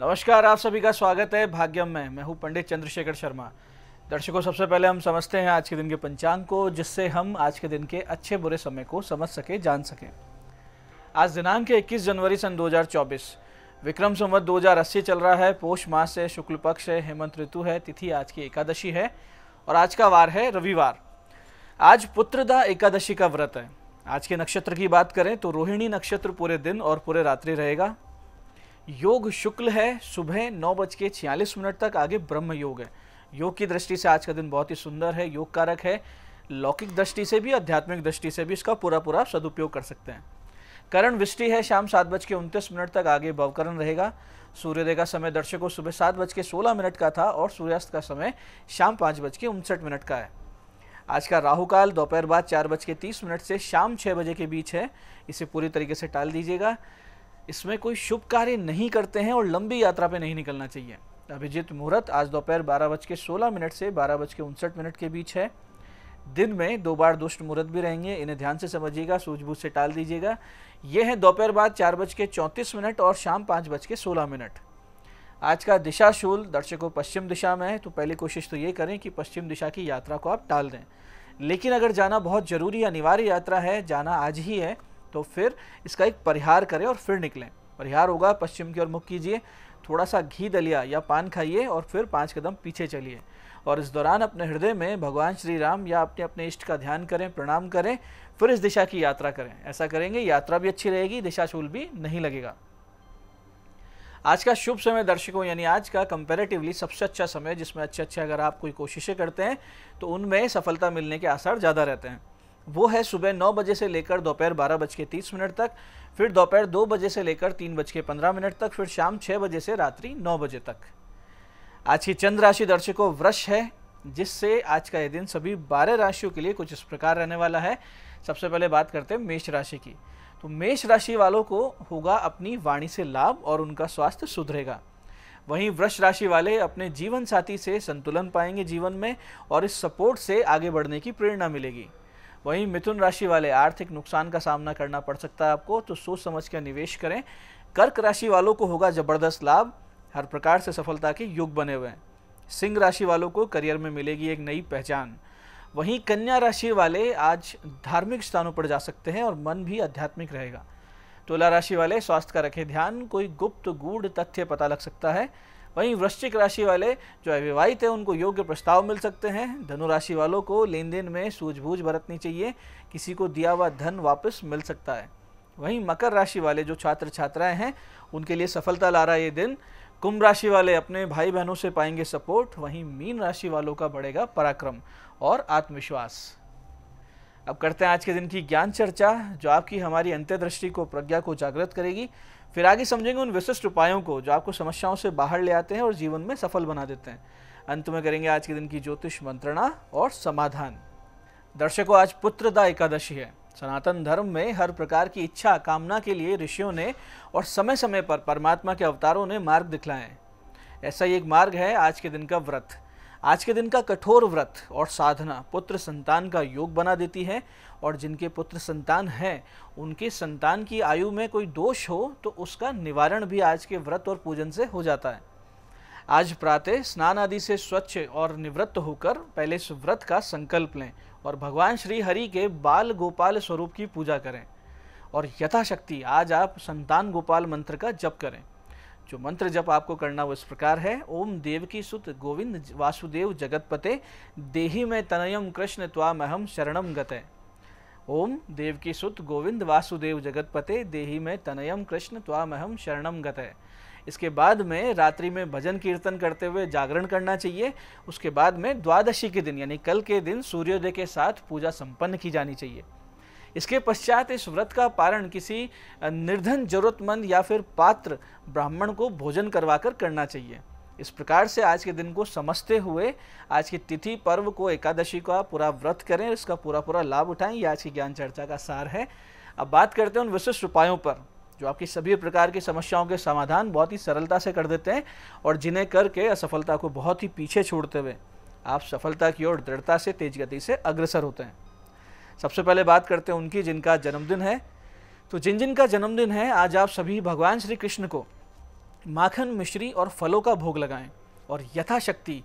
नमस्कार, आप सभी का स्वागत है भाग्यम में। मैं हूं पंडित चंद्रशेखर शर्मा। दर्शकों, सबसे पहले हम समझते हैं आज के दिन के पंचांग को, जिससे हम आज के दिन के अच्छे बुरे समय को समझ सके, जान सकें। आज दिनांक 21 जनवरी सन 2024, विक्रम संवत 2080 चल रहा है। पोष मास है, शुक्ल पक्ष है, हेमंत ऋतु है, तिथि आज की एकादशी है और आज का वार है रविवार। आज पुत्रदा एकादशी का व्रत है। आज के नक्षत्र की बात करें तो रोहिणी नक्षत्र पूरे दिन और पूरे रात्रि रहेगा। योग शुक्ल है, सुबह 9:46 तक आगे ब्रह्म योग है। योग की दृष्टि से आज का दिन बहुत ही सुंदर है, योग कारक है। लौकिक दृष्टि से भी, आध्यात्मिक दृष्टि से भी इसका पूरा सदुपयोग कर सकते हैं। करण विष्टि है, शाम 7:29 तक आगे भवकरण रहेगा। सूर्योदय का समय दर्शकों सुबह 7:16 का था और सूर्यास्त का समय शाम 5:59 का है। आज का राहुकाल दोपहर बाद 4:30 से शाम 6 बजे के बीच है। इसे पूरी तरीके से टाल दीजिएगा। इसमें कोई शुभ कार्य नहीं करते हैं और लंबी यात्रा पे नहीं निकलना चाहिए। अभिजीत मुहूर्त आज दोपहर 12:16 से 12:59 के बीच है। दिन में 2 बार दुष्ट मुहूर्त भी रहेंगे, इन्हें ध्यान से समझिएगा, सूझबूझ से टाल दीजिएगा। ये है दोपहर बाद 4:34 और शाम 5:16। आज का दिशाशूल दर्शकों पश्चिम दिशा में है, तो पहली कोशिश तो ये करें कि पश्चिम दिशा की यात्रा को आप टाल दें। लेकिन अगर जाना बहुत जरूरी अनिवार्य यात्रा है, जाना आज ही है, तो फिर इसका एक परिहार करें और फिर निकलें। परिहार होगा, पश्चिम की ओर मुख कीजिए, थोड़ा सा घी दलिया या पान खाइए और फिर 5 कदम पीछे चलिए। और इस दौरान अपने हृदय में भगवान श्री राम या अपने इष्ट का ध्यान करें, प्रणाम करें, फिर इस दिशा की यात्रा करें। ऐसा करेंगे यात्रा भी अच्छी रहेगी, दिशाशूल भी नहीं लगेगा। आज का शुभ समय दर्शकों, यानी आज का कंपैरेटिवली सबसे अच्छा समय, जिसमें अच्छे अगर आप कोई कोशिशें करते हैं तो उनमें सफलता मिलने के आसार ज़्यादा रहते हैं, वो है सुबह 9 बजे से लेकर दोपहर 12:30 तक, फिर दोपहर 2 बजे से लेकर 3:15 तक, फिर शाम 6 बजे से रात्रि 9 बजे तक। आज की चंद्र राशि दर्शकों वृष है, जिससे आज का यह दिन सभी 12 राशियों के लिए कुछ इस प्रकार रहने वाला है। सबसे पहले बात करते हैं मेष राशि की। तो मेष राशि वालों को होगा अपनी वाणी से लाभ और उनका स्वास्थ्य सुधरेगा। वहीं वृष राशि वाले अपने जीवन साथी से संतुलन पाएंगे जीवन में, और इस सपोर्ट से आगे बढ़ने की प्रेरणा मिलेगी। वहीं मिथुन राशि वाले आर्थिक नुकसान का सामना करना पड़ सकता है आपको, तो सोच समझ कर निवेश करें। कर्क राशि वालों को होगा जबरदस्त लाभ, हर प्रकार से सफलता के योग बने हुए हैं। सिंह राशि वालों को करियर में मिलेगी एक नई पहचान। वहीं कन्या राशि वाले आज धार्मिक स्थानों पर जा सकते हैं और मन भी आध्यात्मिक रहेगा। तुला राशि वाले स्वास्थ्य का रखें ध्यान, कोई गुप्त गूढ़ तथ्य पता लग सकता है। वहीं वृश्चिक राशि वाले जो अविवाहित है उनको योग्य प्रस्ताव मिल सकते हैं। धनु राशि वालों को लेन देन में सूझबूझ बरतनी चाहिए, किसी को दिया हुआ धन वापस मिल सकता है। वहीं मकर राशि वाले जो छात्र छात्राएं हैं उनके लिए सफलता ला रहा है ये दिन। कुंभ राशि वाले अपने भाई बहनों से पाएंगे सपोर्ट। वहीं मीन राशि वालों का बढ़ेगा पराक्रम और आत्मविश्वास। अब करते हैं आज के दिन की ज्ञान चर्चा, जो आपकी हमारी अंतर्दृष्टि को, प्रज्ञा को जागृत करेगी। फिर आगे समझेंगे उन विशिष्ट उपायों को जो आपको समस्याओं से बाहर ले आते हैं और जीवन में सफल बना देते हैं। अंत में करेंगे आज के दिन की ज्योतिष मंत्रणा और समाधान। दर्शकों, आज पुत्रदा एकादशी है। सनातन धर्म में हर प्रकार की इच्छा कामना के लिए ऋषियों ने और समय समय पर परमात्मा के अवतारों ने मार्ग दिखलाए हैं। ऐसा ही एक मार्ग है आज के दिन का व्रत। आज के दिन का कठोर व्रत और साधना पुत्र संतान का योग बना देती है, और जिनके पुत्र संतान हैं उनके संतान की आयु में कोई दोष हो तो उसका निवारण भी आज के व्रत और पूजन से हो जाता है। आज प्रातः स्नान आदि से स्वच्छ और निवृत्त होकर पहले इस व्रत का संकल्प लें और भगवान श्री हरि के बाल गोपाल स्वरूप की पूजा करें। और यथाशक्ति आज आप संतान गोपाल मंत्र का जप करें। जो मंत्र जप आपको करना वो इस प्रकार है: ओम देवकी सुत गोविंद वासुदेव जगतपते देहि में तनयम कृष्ण त्वामहम शरणम गते। ओम देवकी सुत गोविंद वासुदेव जगतपते देहि में तनयम कृष्ण त्वामहम शरणम गते। इसके बाद में रात्रि में भजन कीर्तन करते हुए जागरण करना चाहिए। उसके बाद में द्वादशी के दिन यानी कल के दिन सूर्योदय के साथ पूजा संपन्न की जानी चाहिए। इसके पश्चात इस व्रत का पारण किसी निर्धन जरूरतमंद या फिर पात्र ब्राह्मण को भोजन करवाकर करना चाहिए। इस प्रकार से आज के दिन को समझते हुए आज की तिथि पर्व को, एकादशी का पूरा व्रत करें, इसका पूरा लाभ उठाएं। ये आज की ज्ञान चर्चा का सार है। अब बात करते हैं उन विशिष्ट उपायों पर जो आपकी सभी प्रकार की समस्याओं के समाधान बहुत ही सरलता से कर देते हैं और जिन्हें करके असफलता को बहुत ही पीछे छोड़ते हुए आप सफलता की ओर दृढ़ता से, तेज गति से अग्रसर होते हैं। सबसे पहले बात करते हैं उनकी जिनका जन्मदिन है। तो जिनका जन्मदिन है आज आप सभी भगवान श्री कृष्ण को माखन मिश्री और फलों का भोग लगाएं और यथाशक्ति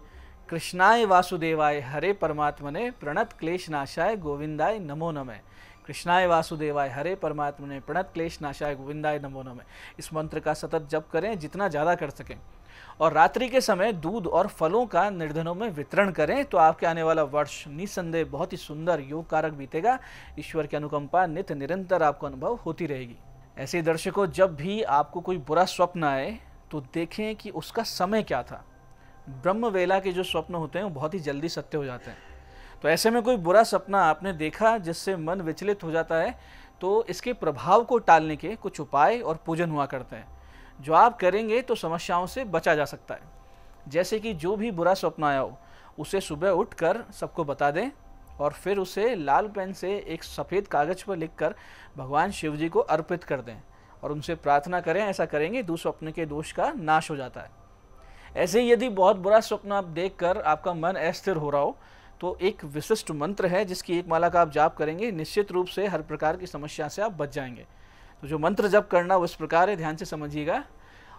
कृष्णाय वासुदेवाय हरे परमात्मने प्रणत क्लेश नाशाय गोविंदाय नमो नमः। कृष्णाय वासुदेवाय हरे परमात्मने प्रणत क्लेश नाशाय गोविंदाय नमो नमः। इस मंत्र का सतत जप करें जितना ज़्यादा कर सकें, और रात्रि के समय दूध और फलों का निर्धनों में वितरण करें तो आपके आने वाला वर्ष निस्संदेह बहुत ही सुंदर योग कारक बीतेगा। ईश्वर की अनुकंपा नित्य निरंतर आपको अनुभव होती रहेगी। ऐसे दर्शकों, जब भी आपको कोई बुरा स्वप्न आए तो देखें कि उसका समय क्या था। ब्रह्म वेला के जो स्वप्न होते हैं वो बहुत ही जल्दी सत्य हो जाते हैं। तो ऐसे में कोई बुरा सपना आपने देखा जिससे मन विचलित हो जाता है, तो इसके प्रभाव को टालने के कुछ उपाय और पूजन हुआ करते हैं जो आप करेंगे तो समस्याओं से बचा जा सकता है। जैसे कि जो भी बुरा स्वप्न आया हो उसे सुबह उठकर सबको बता दें और फिर उसे लाल पेन से एक सफ़ेद कागज पर लिखकर भगवान शिव जी को अर्पित कर दें और उनसे प्रार्थना करें। ऐसा करेंगे दुःस्वप्न के दोष का नाश हो जाता है। ऐसे ही यदि बहुत बुरा स्वप्न आप देखकर आपका मन अस्थिर हो रहा हो तो एक विशिष्ट मंत्र है जिसकी एक माला का आप जाप करेंगे, निश्चित रूप से हर प्रकार की समस्या से आप बच जाएंगे। तो जो मंत्र जप करना वो इस प्रकार है, ध्यान से समझिएगा।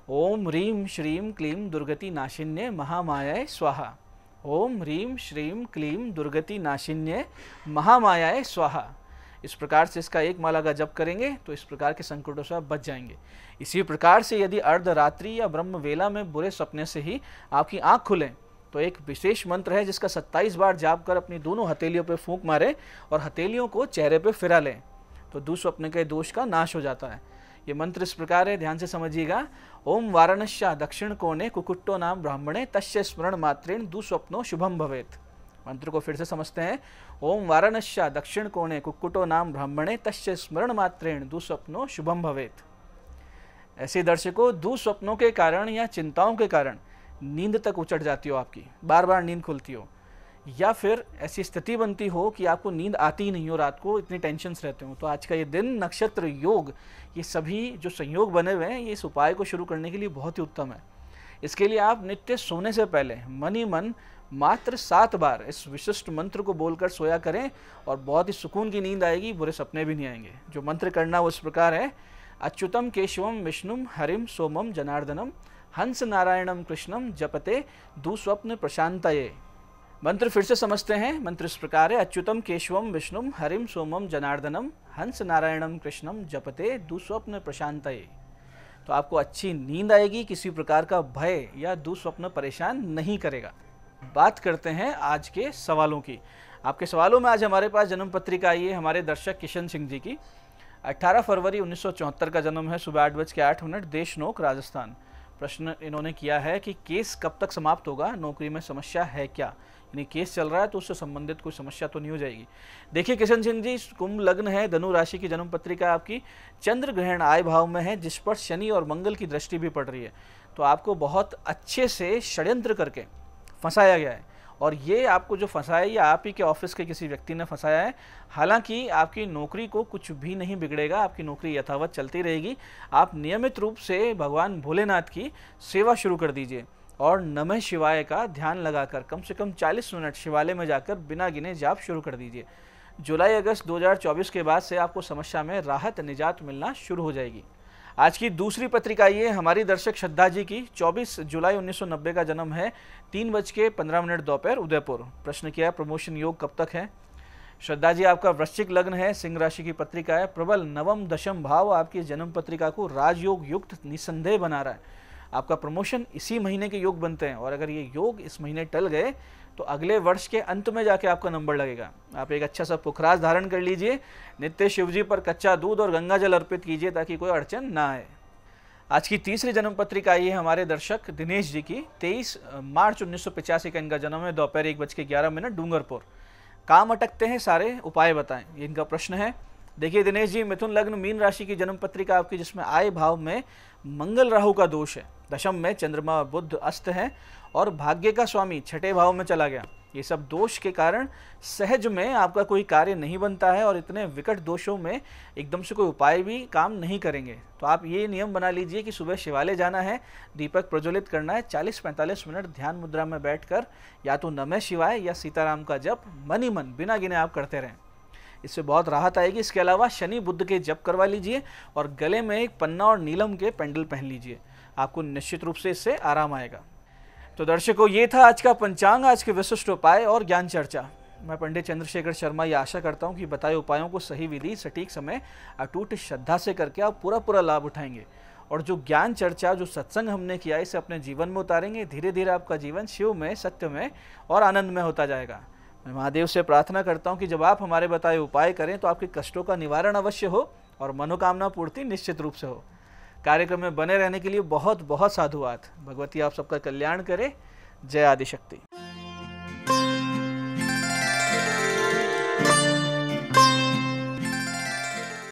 ओम ह्रीं श्रीं क्लीं दुर्गति नाशिन्ये महामायाय स्वाहा। ओम ह्रीं श्रीं क्लीं दुर्गति नाशिन्ये महामायाय स्वाहा। इस प्रकार से इसका एक माला का जप करेंगे तो इस प्रकार के संकटों से आप बच जाएंगे। इसी प्रकार से यदि अर्धरात्रि या ब्रह्म वेला में बुरे सपने से ही आपकी आंख खुले तो एक विशेष मंत्र है जिसका 27 बार जाप कर अपनी दोनों हथेलियों पर फूंक मारें और हथेलियों को चेहरे पर फिरा लें तो दुःस्वप्न के दोष का नाश हो जाता है। ये मंत्र इस प्रकार है, ध्यान से समझिएगा। ओम वाराणस्या दक्षिण कोणे कुकुट्टो नाम ब्राह्मणे तस्य स्मरण मात्रेण दुःस्वप्नो शुभम भवेत्। मंत्र को फिर से समझते हैं। ओम वाराणस्या दक्षिण कोणे कुक्कुटो नाम ब्राह्मणे तस्य स्मरण मात्रेण दुःस्वप्नो शुभम भवेत्। ऐसे दर्शकों, दुःस्वप्नों के कारण या चिंताओं के कारण नींद तक उचट जाती हो, आपकी बार बार नींद खुलती हो, या फिर ऐसी स्थिति बनती हो कि आपको नींद आती ही नहीं हो, रात को इतनी टेंशन्स रहते हो, तो आज का ये दिन, नक्षत्र, योग, ये सभी जो संयोग बने हुए हैं ये इस उपाय को शुरू करने के लिए बहुत ही उत्तम है। इसके लिए आप नित्य सोने से पहले मन ही मन मात्र 7 बार इस विशिष्ट मंत्र को बोलकर सोया करें और बहुत ही सुकून की नींद आएगी, बुरे सपने भी नहीं आएंगे। जो मंत्र करना वो इस प्रकार है। अच्युतम केशवम विष्णुम हरिम सोमम जनार्दनम हंस नारायणम कृष्णम जपते दुःस्वप्न प्रशांतये। मंत्र फिर से समझते हैं। मंत्र इस प्रकार है। अच्युतम केशवम विष्णुम हरिम सोमम जनार्दनम हंस नारायणम कृष्णम जपते दुःस्वप्न प्रशांतये। तो आपको अच्छी नींद आएगी, किसी प्रकार का भय या दुःस्वप्न परेशान नहीं करेगा। बात करते हैं आज के सवालों की। आपके सवालों में आज हमारे पास जन्म पत्रिका आई है हमारे दर्शक किशन सिंह जी की। 18 फरवरी 1974 का जन्म है, सुबह 8:08, देशनोक, राजस्थान। प्रश्न इन्होंने किया है कि केस कब तक समाप्त होगा, नौकरी में समस्या है क्या, यानी केस चल रहा है तो उससे संबंधित कोई समस्या तो नहीं हो जाएगी। देखिए किशन सिंह जी, कुंभ लग्न है, धनु राशि की जन्म पत्रिका आपकी, चंद्र ग्रहण आय भाव में है जिस पर शनि और मंगल की दृष्टि भी पड़ रही है। तो आपको बहुत अच्छे से षड्यंत्र करके फंसाया गया है और ये आपको जो फंसाया या आप ही के ऑफिस के किसी व्यक्ति ने फंसाया है। हालांकि आपकी नौकरी को कुछ भी नहीं बिगड़ेगा, आपकी नौकरी यथावत चलती रहेगी। आप नियमित रूप से भगवान भोलेनाथ की सेवा शुरू कर दीजिए और नमः शिवाय का ध्यान लगाकर कम से कम 40 मिनट शिवालय में जाकर बिना गिने जाप शुरू कर दीजिए। जुलाई अगस्त 2024 के बाद से आपको समस्या में राहत निजात मिलना शुरू हो जाएगी। आज की दूसरी पत्रिका ये हमारी दर्शक श्रद्धा जी की, 24 जुलाई 1990 का जन्म है, 3:15 दोपहर, उदयपुर। प्रश्न किया है प्रमोशन योग कब तक है। श्रद्धा जी, आपका वृश्चिक लग्न है, सिंह राशि की पत्रिका है, प्रबल नवम दशम भाव आपकी जन्म पत्रिका को राजयोग युक्त निसंदेह बना रहा है। आपका प्रमोशन इसी महीने के योग बनते हैं और अगर ये योग इस महीने टल गए तो अगले वर्ष के अंत में जाके आपका नंबर लगेगा। आप एक अच्छा सा पुखराज धारण कर लीजिए, नित्य शिवजी पर कच्चा दूध और गंगा जल अर्पित कीजिए ताकि कोई अड़चन ना आए। आज की तीसरी जन्म पत्रिका आई है हमारे दर्शक दिनेश जी की, 23 मार्च 1985 का इनका जन्म है, दोपहर 1:11, डूंगरपुर। काम अटकते हैं सारे, उपाय बताएं, ये इनका प्रश्न है। देखिए दिनेश जी, मिथुन लग्न, मीन राशि की जन्म पत्रिका आपकी, जिसमें आय भाव में मंगल राहु का दोष है, दशम में चंद्रमा बुध अस्त है और भाग्य का स्वामी छठे भाव में चला गया। ये सब दोष के कारण सहज में आपका कोई कार्य नहीं बनता है और इतने विकट दोषों में एकदम से कोई उपाय भी काम नहीं करेंगे। तो आप ये नियम बना लीजिए कि सुबह शिवालय जाना है, दीपक प्रज्वलित करना है, 40-45 मिनट ध्यान मुद्रा में बैठकर या तो नमः शिवाय या सीताराम का जप मन ही मन बिना गिने आप करते रहें, इससे बहुत राहत आएगी। इसके अलावा शनि बुद्ध के जप करवा लीजिए और गले में एक पन्ना और नीलम के पेंडल पहन लीजिए। आपको निश्चित रूप से इससे आराम आएगा। तो दर्शकों, ये था आज का पंचांग, आज के विशिष्ट उपाय और ज्ञान चर्चा। मैं पंडित चंद्रशेखर शर्मा ये आशा करता हूँ कि बताए उपायों को सही विधि, सटीक समय, अटूट श्रद्धा से करके आप पूरा लाभ उठाएंगे और जो ज्ञान चर्चा, जो सत्संग हमने किया, इसे अपने जीवन में उतारेंगे। धीरे धीरे आपका जीवन शिव में, सत्य में और आनंद में होता जाएगा। मैं महादेव से प्रार्थना करता हूँ कि जब आप हमारे बताए उपाय करें तो आपके कष्टों का निवारण अवश्य हो और मनोकामना पूर्ति निश्चित रूप से हो। कार्यक्रम में बने रहने के लिए बहुत बहुत साधुवाद। भगवती आप सबका कल्याण करे। जय आदिशक्ति।